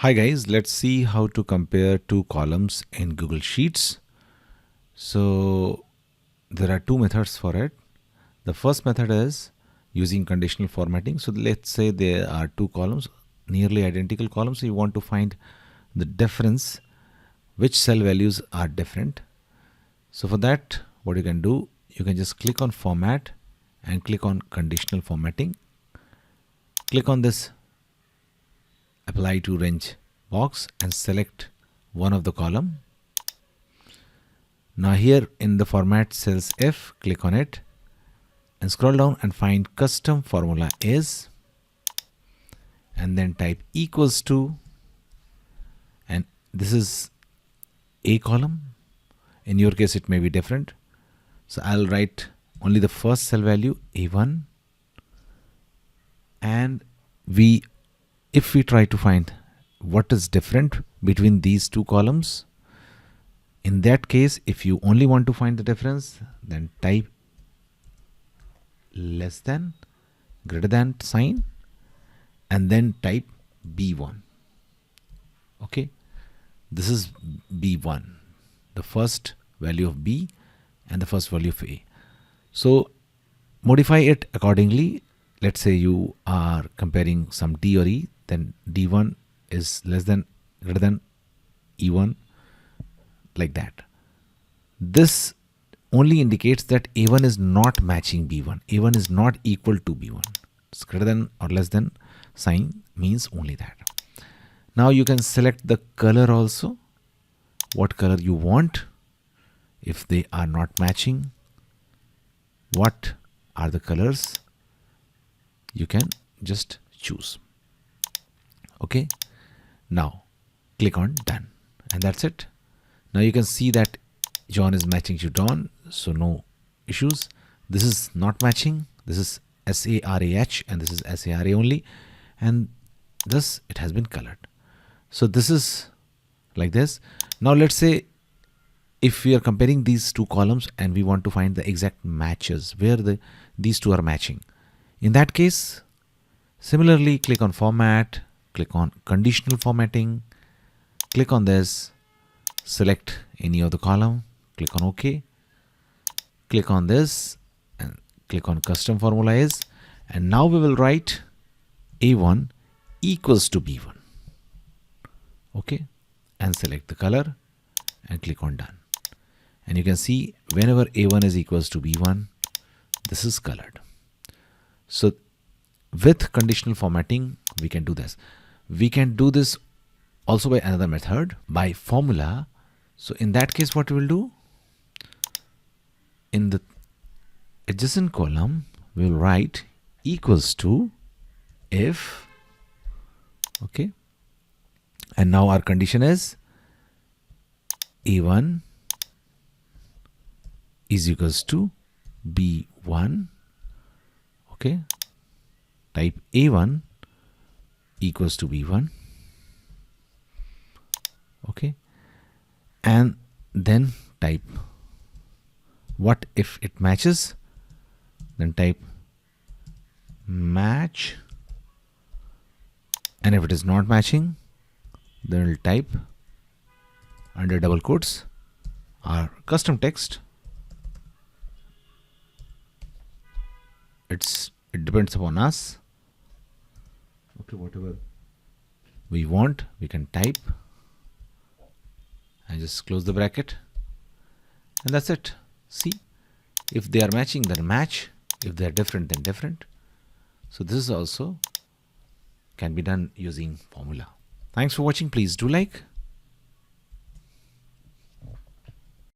Hi guys, let's see how to compare two columns in Google Sheets. So there are two methods for it. The first method is using conditional formatting. So let's say there are two columns, nearly identical columns. So you want to find the difference, which cell values are different. So for that, what you can do, you can just click on format and click on conditional formatting. Click on this apply to range box and select one of the column. Now here in the format cells F, click on it and scroll down and find custom formula is, and then type equals to, and this is A column. In your case it may be different, so I'll write only the first cell value A1, and if we try to find what is different between these two columns, in that case, if you only want to find the difference, then type less than, greater than sign, and then type B1. Okay, this is B1, the first value of B and the first value of A. So modify it accordingly. Let's say you are comparing some D or E, then D1 is less than, greater than E1, like that. This only indicates that A1 is not matching B1. A1 is not equal to B1. It's greater than or less than sign means only that. Now you can select the color also, what color you want. If they are not matching, what are the colors, you can just choose. Okay, now click on done, and that's it. Now you can see that John is matching to Don, so no issues. This is not matching, this is SARAH and this is SARA only, and thus it has been colored. So this is like this. Now let's say if we are comparing these two columns and we want to find the exact matches where these two are matching. In that case, similarly, click on format, click on conditional formatting, click on this, select any of the column, click on OK, click on this and click on custom formula is, and now we will write A1 equals to B1. Okay, and select the color and click on done. And you can see whenever A1 is equals to B1, this is colored. So with conditional formatting, we can do this. We can do this also by another method, by formula. So in that case, what we will do, in the adjacent column, we will write equals to if, okay, and now our condition is A1 is equals to B1. Okay, type A1 equals to B1. Okay, and then type what if it matches, then type match, and if it is not matching, then we'll type under double quotes our custom text. It depends upon us. Okay, whatever we want, we can type and just close the bracket, and that's it. See, if they are matching, then match. If they are different, then different. So this is also can be done using formula. Thanks for watching. Please do like,